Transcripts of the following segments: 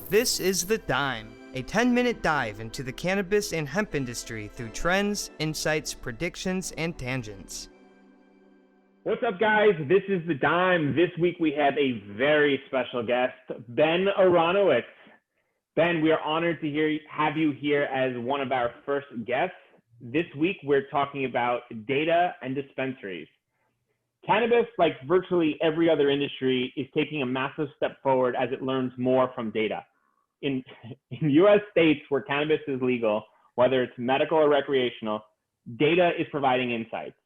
This is The Dime, a 10-minute dive into the cannabis and hemp industry through trends, insights, predictions, and tangents. What's up, guys? This is The Dime. This week we have a very special guest, Ben Aronowitz. Ben, we are honored to have you here as one of our first guests. This week we're talking about data and dispensaries. Cannabis, like virtually every other industry, is taking a massive step forward as it learns more from data. In U.S. states where cannabis is legal, whether it's medical or recreational, data is providing insights.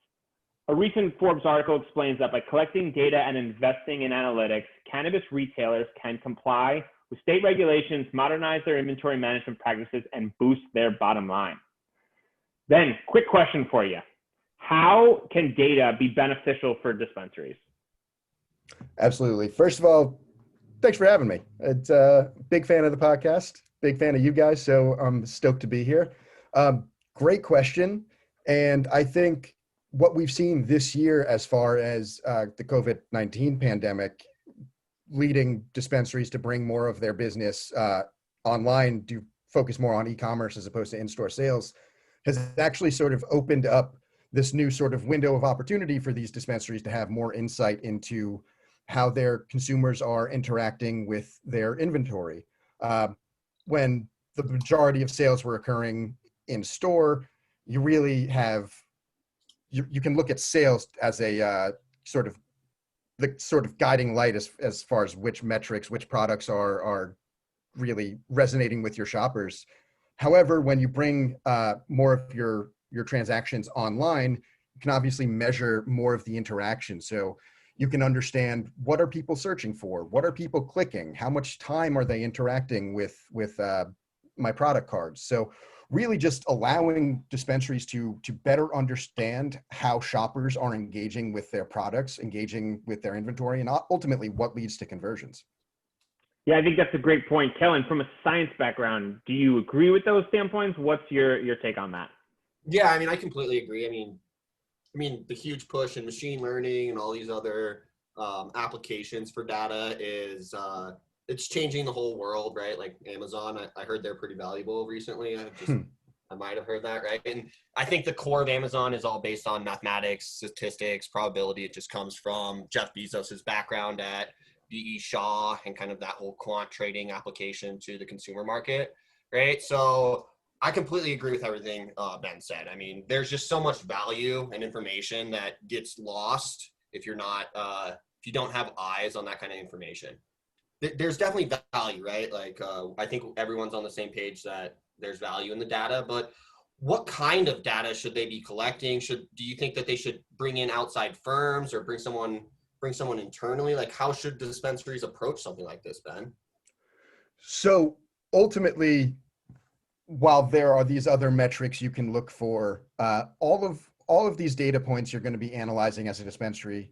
A recent Forbes article explains that by collecting data and investing in analytics, cannabis retailers can comply with state regulations, modernize their inventory management practices, and boost their bottom line. Then, quick question for you. How can data be beneficial for dispensaries? Absolutely. First of all, thanks for having me. It's a big fan of the podcast, big fan of you guys, so I'm stoked to be here. Great question. And I think what we've seen this year as far as the COVID-19 pandemic leading dispensaries to bring more of their business online, to focus more on e-commerce as opposed to in-store sales, has actually sort of opened up this new sort of window of opportunity for these dispensaries to have more insight into how their consumers are interacting with their inventory. When the majority of sales were occurring in store, you really have, you can look at sales as a the sort of guiding light as far as which metrics, which products are really resonating with your shoppers. However, when you bring more of your transactions online, you can obviously measure more of the interaction. So you can understand, what are people searching for? What are people clicking? How much time are they interacting with my product cards? So really just allowing dispensaries to better understand how shoppers are engaging with their products, engaging with their inventory, and ultimately what leads to conversions. Yeah, I think that's a great point. Kellan, from a science background, do you agree with those standpoints? What's your take on that? Yeah, I mean, I completely agree. I mean, the huge push in machine learning and all these other applications for data is it's changing the whole world, right? Like Amazon, I heard they're pretty valuable recently. I might have heard that, right? And I think the core of Amazon is all based on mathematics, statistics, probability. It just comes from Jeff Bezos's background at B.E. Shaw and kind of that whole quant trading application to the consumer market, right? So I completely agree with everything Ben said. I mean, there's just so much value and information that gets lost if you're not, if you don't have eyes on that kind of information. There's definitely value, right? Like, I think everyone's on the same page that there's value in the data, but what kind of data should they be collecting? Do you think that they should bring in outside firms or bring someone internally? Like, how should dispensaries approach something like this, Ben? So ultimately, while there are these other metrics you can look for, all of these data points you're going to be analyzing as a dispensary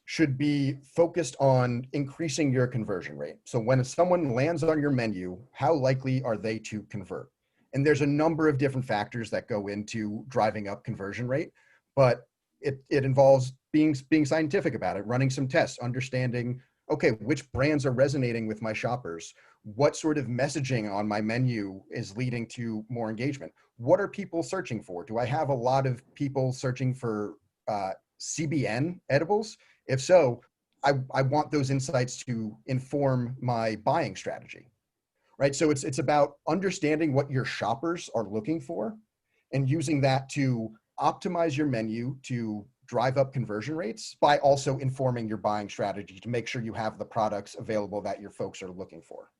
should be focused on increasing your conversion rate. So when someone lands on your menu, how likely are they to convert? And there's a number of different factors that go into driving up conversion rate, but it involves being scientific about it, running some tests, understanding, okay, which brands are resonating with my shoppers? What sort of messaging on my menu is leading to more engagement? What are people searching for? Do I have a lot of people searching for CBN edibles? If so, I want those insights to inform my buying strategy, right? So it's about understanding what your shoppers are looking for and using that to optimize your menu to drive up conversion rates by also informing your buying strategy to make sure you have the products available that your folks are looking for.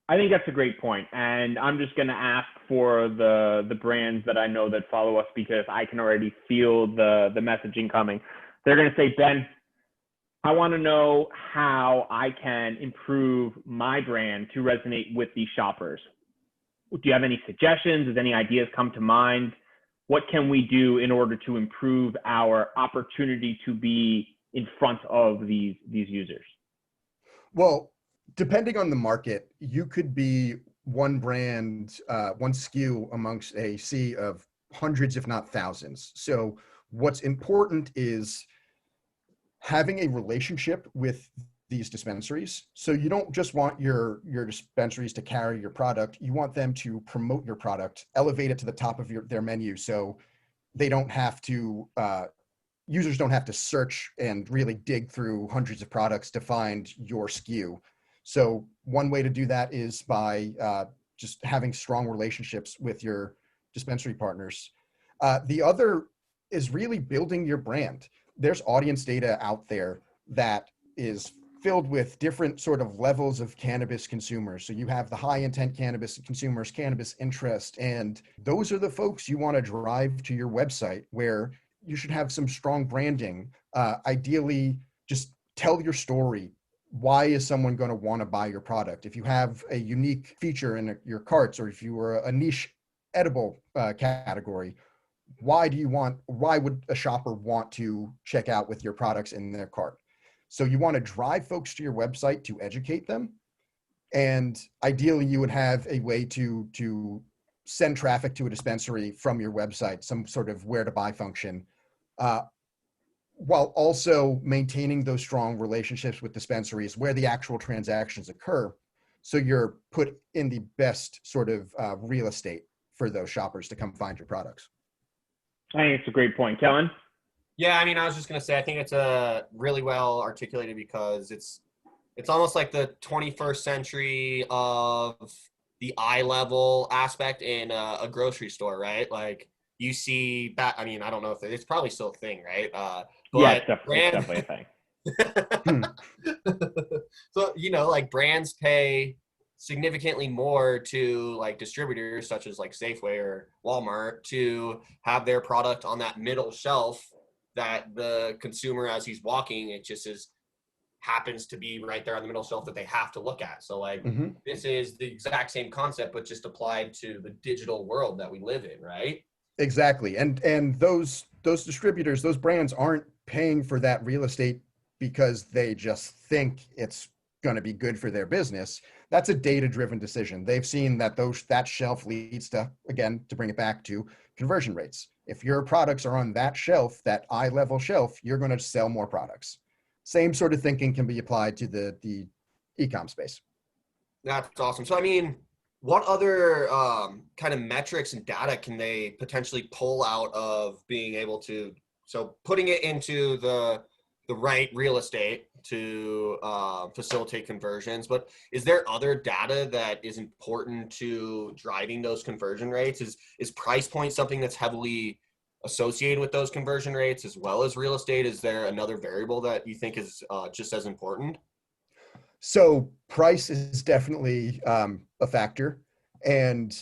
I think that's a great point. And I'm just going to ask for the brands that I know that follow us, because I can already feel the messaging coming. They're going to say, Ben, I want to know how I can improve my brand to resonate with these shoppers. Do you have any suggestions? Does any ideas come to mind? What can we do in order to improve our opportunity to be in front of these users? Well, depending on the market, you could be one brand, one SKU amongst a sea of hundreds, if not thousands. So what's important is having a relationship with these dispensaries. So you don't just want your dispensaries to carry your product. You want them to promote your product, elevate it to the top of their menu, so they don't have to, users don't have to search and really dig through hundreds of products to find your SKU. So one way to do that is by just having strong relationships with your dispensary partners. The other is really building your brand. There's audience data out there that is filled with different sort of levels of cannabis consumers. So you have the high intent cannabis consumers, cannabis interest, and those are the folks you want to drive to your website, where you should have some strong branding. Ideally, just tell your story. Why is someone going to want to buy your product? If you have a unique feature in your carts, or if you were a niche edible category, why would a shopper want to check out with your products in their cart? So you want to drive folks to your website to educate them. And ideally you would have a way to send traffic to a dispensary from your website, some sort of where to buy function, while also maintaining those strong relationships with dispensaries where the actual transactions occur. So you're put in the best sort of real estate for those shoppers to come find your products. I think it's a great point. Kellan? Yeah, I mean, I was just gonna say, I think it's really well articulated, because it's almost like the 21st century of the eye level aspect in a grocery store, right? Like you see that. I mean, I don't know if it's probably still a thing, right? Yeah, But it's definitely a thing. So, like brands pay significantly more to like distributors such as like Safeway or Walmart to have their product on that middle shelf, that the consumer, as he's walking, it just happens to be right there on the middle shelf that they have to look at. So like this is the exact same concept, but just applied to the digital world that we live in, right? Exactly. And those distributors, those brands aren't paying for that real estate because they just think it's going to be good for their business. That's a data-driven decision. They've seen that that shelf leads to, again, to bring it back to conversion rates. If your products are on that shelf, that eye-level shelf, you're going to sell more products. Same sort of thinking can be applied to the e-com space. That's awesome. So, I mean, what other kind of metrics and data can they potentially pull out of being able to, so putting it into the right real estate to facilitate conversions, but is there other data that is important to driving those conversion rates? Is price point something that's heavily associated with those conversion rates as well as real estate? Is there another variable that you think is just as important? So price is definitely a factor, and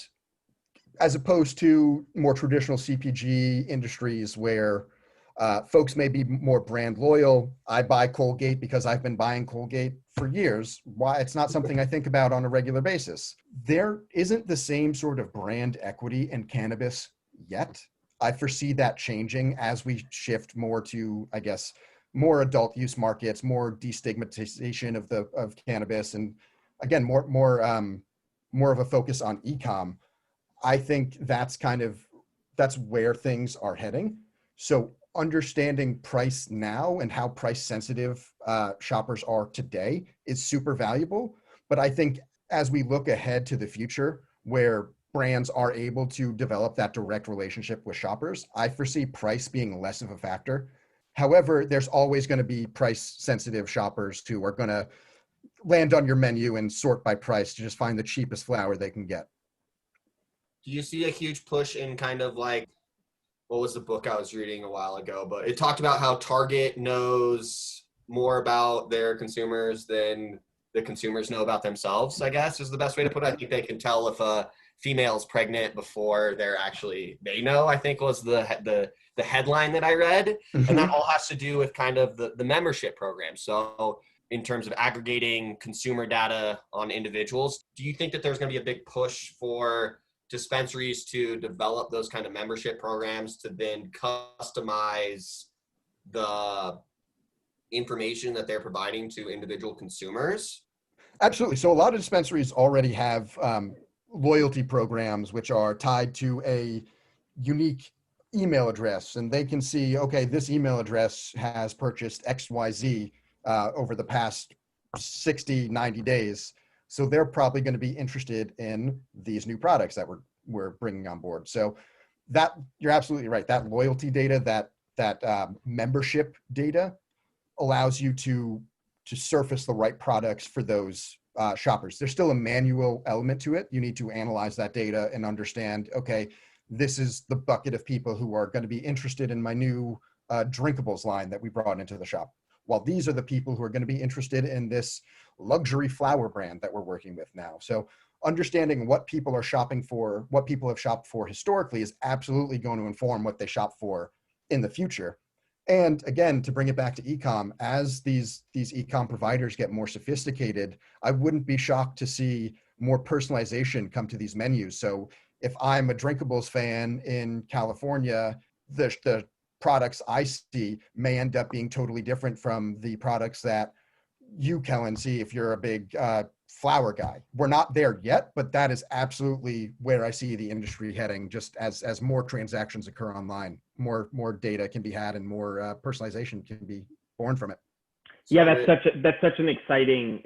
as opposed to more traditional CPG industries where folks may be more brand loyal. I buy Colgate because I've been buying Colgate for years. Why? It's not something I think about on a regular basis. There isn't the same sort of brand equity in cannabis yet. I foresee that changing as we shift more to, I guess, more adult use markets, more destigmatization of cannabis, and again, more of a focus on e-com. I think that's where things are heading. So understanding price now and how price sensitive shoppers are today is super valuable. But I think as we look ahead to the future where brands are able to develop that direct relationship with shoppers, I foresee price being less of a factor. However, there's always going to be price sensitive shoppers who are going to land on your menu and sort by price to just find the cheapest flower they can get. Do you see a huge push in kind of like, what was the book I was reading a while ago, but it talked about how Target knows more about their consumers than the consumers know about themselves, I guess is the best way to put it. I think they can tell if a female is pregnant before they know, I think was the headline that I read. And that all has to do with kind of the membership program. So in terms of aggregating consumer data on individuals, do you think that there's going to be a big push for dispensaries to develop those kind of membership programs to then customize the information that they're providing to individual consumers? Absolutely. So a lot of dispensaries already have loyalty programs which are tied to a unique email address, and they can see, okay, this email address has purchased XYZ over the past 60, 90 days. So they're probably going to be interested in these new products that we're bringing on board. So that, you're absolutely right. That loyalty data, that membership data allows you to surface the right products for those shoppers. There's still a manual element to it. You need to analyze that data and understand, okay, this is the bucket of people who are going to be interested in my new drinkables line that we brought into the shop. While these are the people who are going to be interested in this luxury flower brand that we're working with now. So understanding what people are shopping for, what people have shopped for historically is absolutely going to inform what they shop for in the future. And again, to bring it back to e-com, as these e-com providers get more sophisticated, I wouldn't be shocked to see more personalization come to these menus. So if I'm a drinkables fan in California, the products I see may end up being totally different from the products that you, Kellan, see if you're a big flower guy. We're not there yet, but that is absolutely where I see the industry heading, just as more transactions occur online, more data can be had and more personalization can be born from it. Yeah, that's such an exciting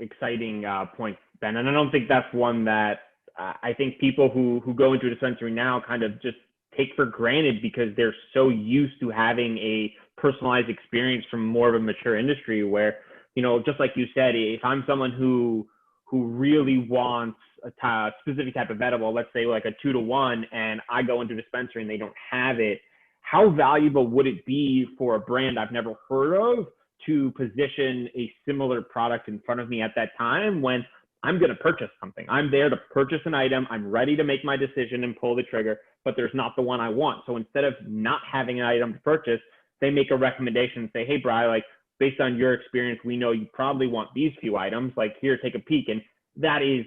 point, Ben. And I don't think that's one that I think people who go into a dispensary now kind of just take for granted because they're so used to having a personalized experience from more of a mature industry where, you know, just like you said, if I'm someone who really wants a specific type of edible, let's say like a 2-to-1, and I go into a dispensary and they don't have it, how valuable would it be for a brand I've never heard of to position a similar product in front of me at that time when I'm going to purchase something? I'm there to purchase an item. I'm ready to make my decision and pull the trigger, but there's not the one I want. So instead of not having an item to purchase, they make a recommendation and say, hey, Bryan, like, based on your experience, we know you probably want these few items, like here, take a peek. And that is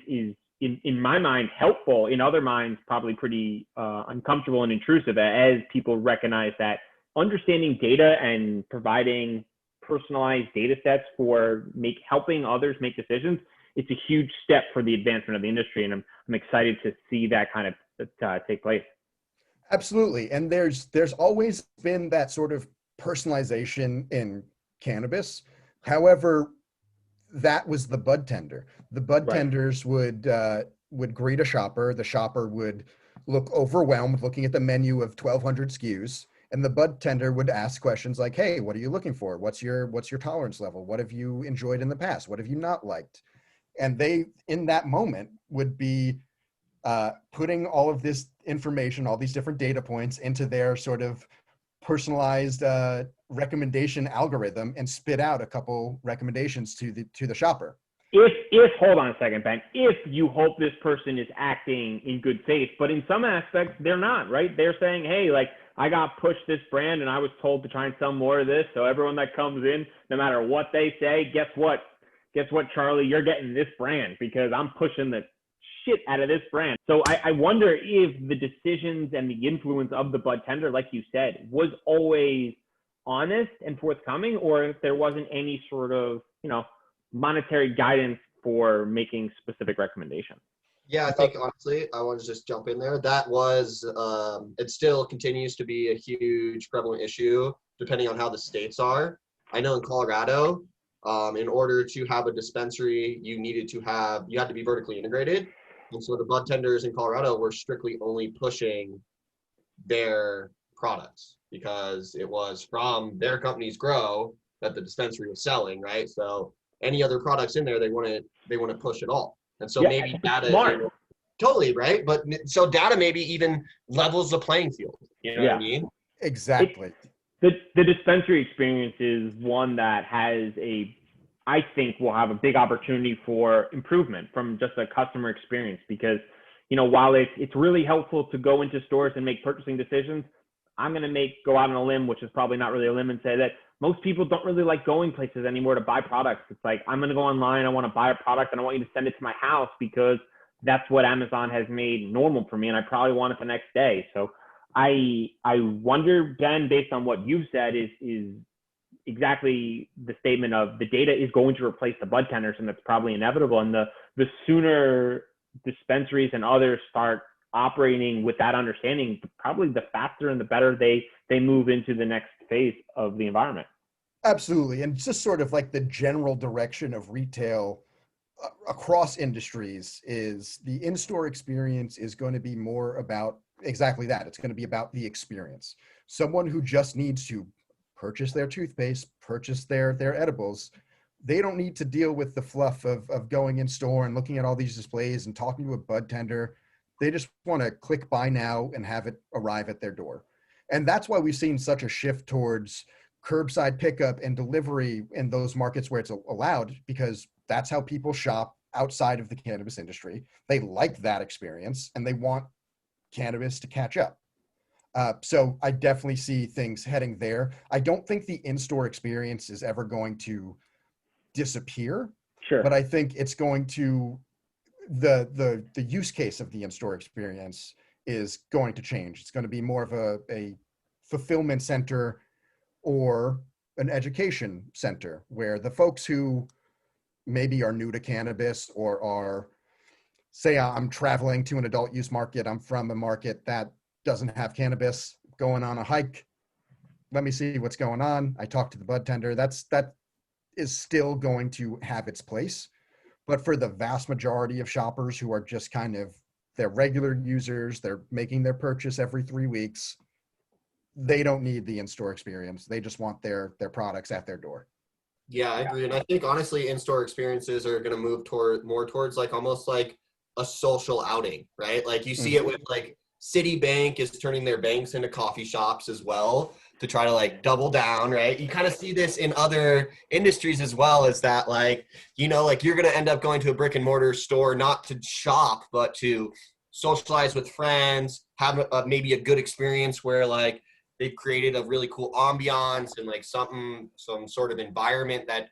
in my mind, helpful. In other minds, probably pretty uncomfortable and intrusive, as people recognize that understanding data and providing personalized data sets for helping others make decisions, it's a huge step for the advancement of the industry. And I'm excited to see that kind of take place. Absolutely. And there's always been that sort of personalization in cannabis. However, that was the bud tender. The bud tenders would greet a shopper. The shopper would look overwhelmed looking at the menu of 1,200 SKUs. And the bud tender would ask questions like, hey, what are you looking for? What's your tolerance level? What have you enjoyed in the past? What have you not liked? And they, in that moment, would be putting all of this information, all these different data points into their sort of personalized recommendation algorithm and spit out a couple recommendations to the shopper. If hold on a second, Ben, if you hope this person is acting in good faith, but in some aspects they're not, right? They're saying, hey, like, I got pushed this brand and I was told to try and sell more of this. So everyone that comes in, no matter what they say, guess what, Charlie, you're getting this brand because I'm pushing the shit out of this brand. So I wonder if the decisions and the influence of the bud tender, like you said, was always honest and forthcoming, or if there wasn't any sort of, you know, monetary guidance for making specific recommendations. Yeah, I think honestly, I want to just jump in there. That was, it still continues to be a huge prevalent issue depending on how the states are. I know in Colorado, in order to have a dispensary, you had to be vertically integrated. And so the bud tenders in Colorado were strictly only pushing their products because it was from their company's grow that the dispensary was selling, right? So any other products in there, they want to push it all. And so maybe data, totally, right? But so data maybe even levels the playing field. You know what I mean? Exactly. The dispensary experience is one that I think will have a big opportunity for improvement from just a customer experience because, you know, while it's really helpful to go into stores and make purchasing decisions, I'm going to go out on a limb, which is probably not really a limb, and say that most people don't really like going places anymore to buy products. It's like, I'm going to go online, I want to buy a product, and I want you to send it to my house because that's what Amazon has made normal for me, and I probably want it the next day. So I wonder, Ben, based on what you've said, is exactly the statement of the data is going to replace the bud tenders, and that's probably inevitable. And the sooner dispensaries and others start operating with that understanding, probably the faster and the better they move into the next phase of the environment. Absolutely. And just sort of like the general direction of retail across industries is the in-store experience is going to be more about exactly that. It's going to be about the experience. Someone who just needs to purchase their toothpaste, purchase their edibles, they don't need to deal with the fluff of going in store and looking at all these displays and talking to a bud tender. They just want to click buy now and have it arrive at their door. And that's why we've seen such a shift towards curbside pickup and delivery in those markets where it's allowed, because that's how people shop outside of the cannabis industry. They like that experience and they want cannabis to catch up. So I definitely see things heading there. I don't think the in-store experience is ever going to disappear, Sure. but I think it's going to, the use case of the in-store experience is going to change. It's going to be more of a fulfillment center or an education center where the folks who maybe are new to cannabis or are, say I'm traveling to an adult use market, I'm from a market that doesn't have cannabis, going on a hike, let me see what's going on. I talk to the bud tender. That is still going to have its place. But for the vast majority of shoppers who are just kind of, they're regular users, they're making their purchase every 3 weeks, they don't need the in-store experience. They just want their products at their door. Yeah, I agree. And I think honestly, in-store experiences are going to move more towards like almost like a social outing, right? Like you see it with like Citibank is turning their banks into coffee shops as well to try to like double down, right? You kind of see this in other industries as well, is that like, you know, like you're going to end up going to a brick and mortar store, not to shop, but to socialize with friends, have maybe a good experience where like they've created a really cool ambiance and like some sort of environment that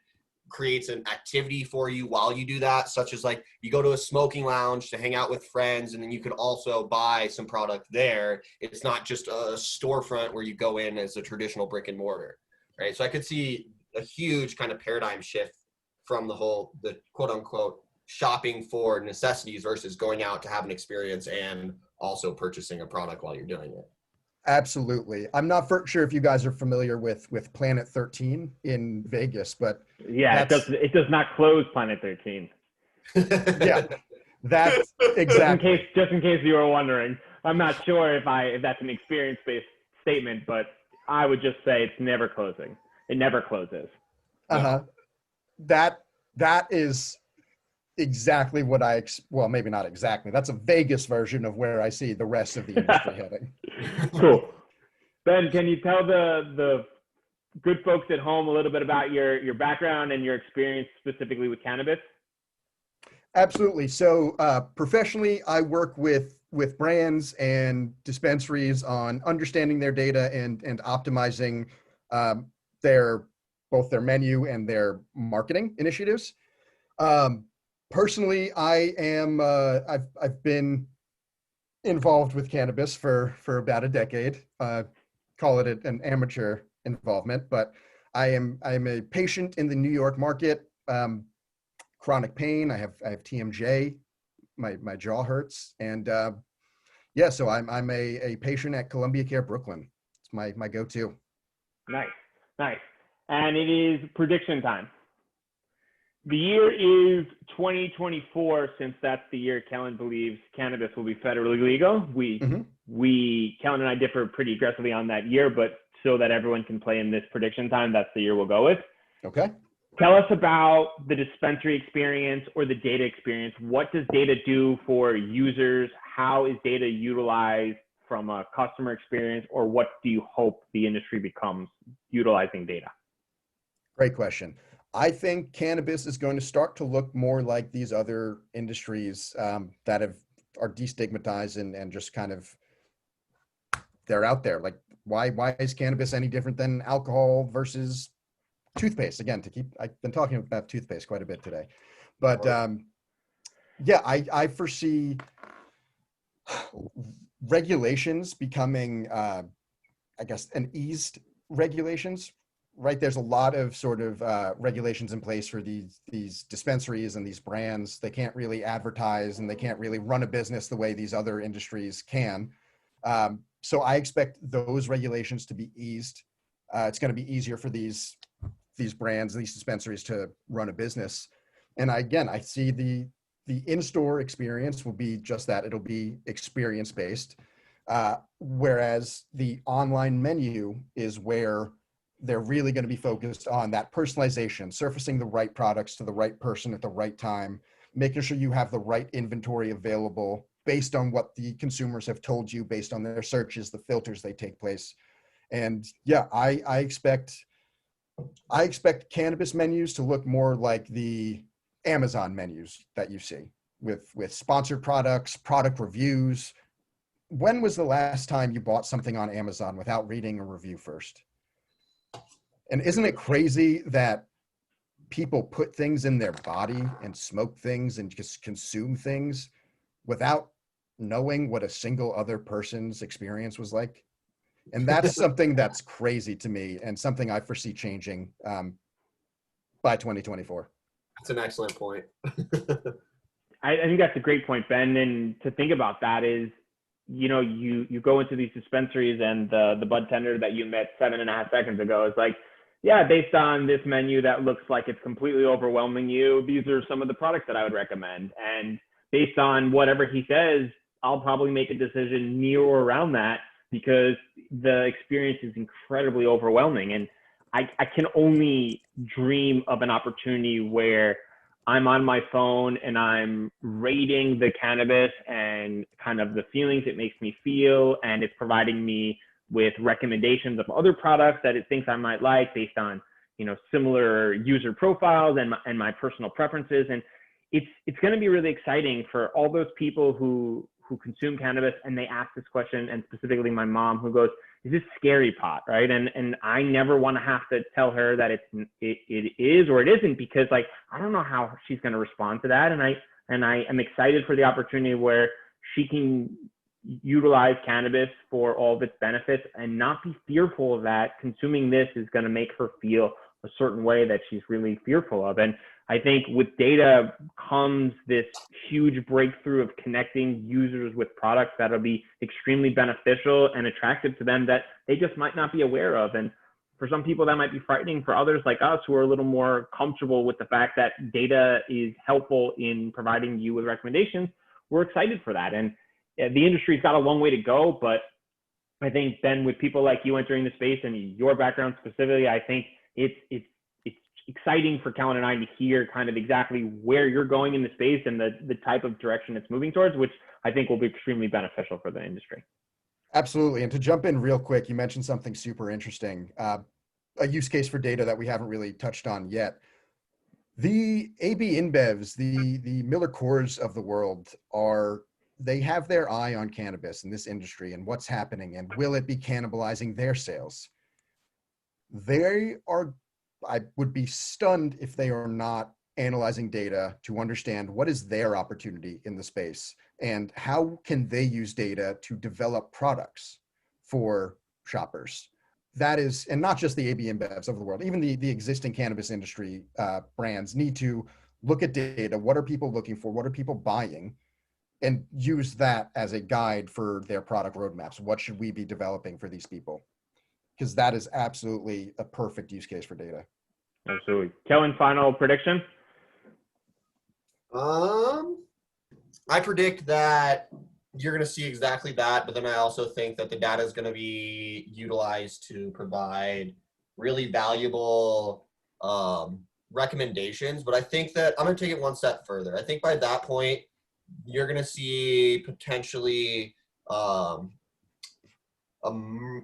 creates an activity for you while you do that, such as like you go to a smoking lounge to hang out with friends, and then you could also buy some product there. It's not just a storefront where you go in as a traditional brick and mortar, right? So I could see a huge kind of paradigm shift from the quote unquote shopping for necessities versus going out to have an experience and also purchasing a product while you're doing it. Absolutely. I'm not sure if you guys are familiar with Planet 13 in Vegas, but yeah, it does not close Planet 13. Yeah, that's exactly. Just in case you were wondering, I'm not sure if that's an experience-based statement, but I would just say it's never closing. It never closes. That is exactly what well, maybe not exactly. That's a Vegas version of where I see the rest of the industry heading. Cool. Ben, can you tell the good folks at home a little bit about your background and your experience specifically with cannabis? Absolutely. So professionally, I work with brands and dispensaries on understanding their data and optimizing both their menu and their marketing initiatives. Personally, I am I've been involved with cannabis for about a decade. Call it an amateur involvement, but I'm a patient in the New York market. Chronic pain. I have TMJ. My jaw hurts, and so I'm a patient at Columbia Care Brooklyn. It's my go-to. Nice. And it is prediction time. The year is 2024, since that's the year Kellan believes cannabis will be federally legal. Kellan and I differ pretty aggressively on that year, but so that everyone can play in this prediction time, that's the year we'll go with. Okay. Tell us about the dispensary experience or the data experience. What does data do for users? How is data utilized from a customer experience, or what do you hope the industry becomes utilizing data? Great question. I think cannabis is going to start to look more like these other industries that are destigmatized and just kind of, they're out there. Like, why is cannabis any different than alcohol versus toothpaste? Again, I've been talking about toothpaste quite a bit today, but I foresee regulations becoming, I guess, an eased regulations. Right, there's a lot of sort of regulations in place for these dispensaries and these brands. They can't really advertise and they can't really run a business the way these other industries can. So I expect those regulations to be eased. It's going to be easier for these these brands, these dispensaries to run a business. And I see the in-store experience will be just that. It'll be experience-based. Whereas the online menu is where they're really going to be focused on that personalization, surfacing the right products to the right person at the right time, making sure you have the right inventory available based on what the consumers have told you, based on their searches, the filters they take place. And yeah, I expect cannabis menus to look more like the Amazon menus that you see with sponsored products, product reviews. When was the last time you bought something on Amazon without reading a review first? And isn't it crazy that people put things in their body and smoke things and just consume things without knowing what a single other person's experience was like? And that's something that's crazy to me and something I foresee changing by 2024. That's an excellent point. I think that's a great point, Ben. And to think about that is, you know, you go into these dispensaries and the bud tender that you met 7.5 seconds ago is like, yeah, based on this menu that looks like it's completely overwhelming you, these are some of the products that I would recommend. And based on whatever he says, I'll probably make a decision near or around that because the experience is incredibly overwhelming. And I can only dream of an opportunity where I'm on my phone and I'm rating the cannabis and kind of the feelings it makes me feel, and it's providing me with recommendations of other products that it thinks I might like based on, you know, similar user profiles and my personal preferences. And it's going to be really exciting for all those people who consume cannabis and they ask this question, and specifically my mom, who goes, is this scary pot, right? And I never want to have to tell her that it is or it isn't, because like I don't know how she's going to respond to that, and I am excited for the opportunity where she can utilize cannabis for all of its benefits and not be fearful that consuming this is going to make her feel a certain way that she's really fearful of. And I think with data comes this huge breakthrough of connecting users with products that'll be extremely beneficial and attractive to them that they just might not be aware of. And for some people that might be frightening. For others like us who are a little more comfortable with the fact that data is helpful in providing you with recommendations, we're excited for that. And the industry's got a long way to go, but I think, Ben, with people like you entering the space and your background specifically, I think it's exciting for Kellan and I to hear kind of exactly where you're going in the space and the type of direction it's moving towards, which I think will be extremely beneficial for the industry. Absolutely. And to jump in real quick, you mentioned something super interesting, a use case for data that we haven't really touched on yet. The AB InBevs, the Miller Coors of the world, they have their eye on cannabis in this industry and what's happening and will it be cannibalizing their sales. I would be stunned if they are not analyzing data to understand what is their opportunity in the space and how can they use data to develop products for shoppers. That is, and not just the AB InBevs of the world, even the existing cannabis industry brands need to look at data. What are people looking for? What are people buying? And use that as a guide for their product roadmaps. What should we be developing for these people? Because that is absolutely a perfect use case for data. Absolutely. Kellan, final prediction? I predict that you're going to see exactly that, but then I also think that the data is going to be utilized to provide really valuable recommendations. But I think that I'm going to take it one step further. I think by that point, you're going to see potentially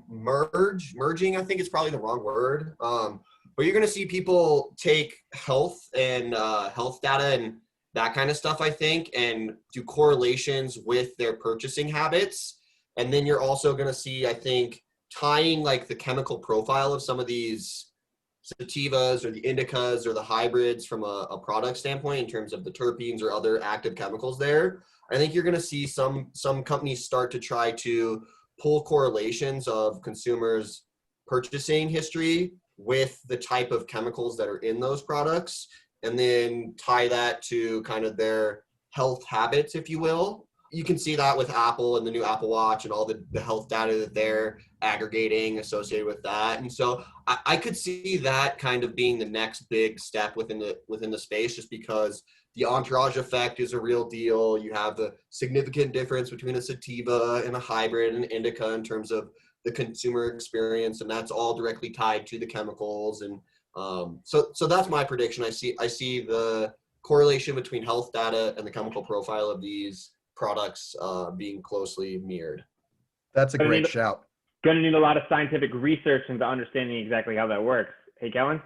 merging, I think it's probably the wrong word. But you're going to see people take health and health data and that kind of stuff, I think, and do correlations with their purchasing habits. And then you're also going to see, I think, tying like the chemical profile of some of these sativas or the indicas or the hybrids from a product standpoint in terms of the terpenes or other active chemicals there. I think you're going to see some companies start to try to pull correlations of consumers' purchasing history with the type of chemicals that are in those products, and then tie that to kind of their health habits, if you will. you can see that with Apple and the new Apple Watch and all the health data that they're aggregating associated with that. And so I could see that kind of being the next big step within the space, just because the entourage effect is a real deal. You have the significant difference between a sativa and a hybrid and indica in terms of the consumer experience, and that's all directly tied to the chemicals. And so that's my prediction. I see the correlation between health data and the chemical profile of these products being closely mirrored. That's a great shout. Going to need a lot of scientific research into understanding exactly how that works. Hey, Kellan?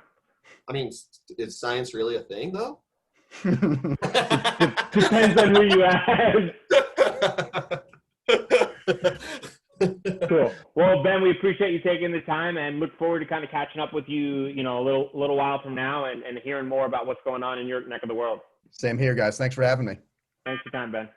I mean, is science really a thing, though? Depends on who you ask. Cool. Well, Ben, we appreciate you taking the time and look forward to kind of catching up with you, a little while from now and hearing more about what's going on in your neck of the world. Same here, guys. Thanks for having me. Thanks for your time, Ben.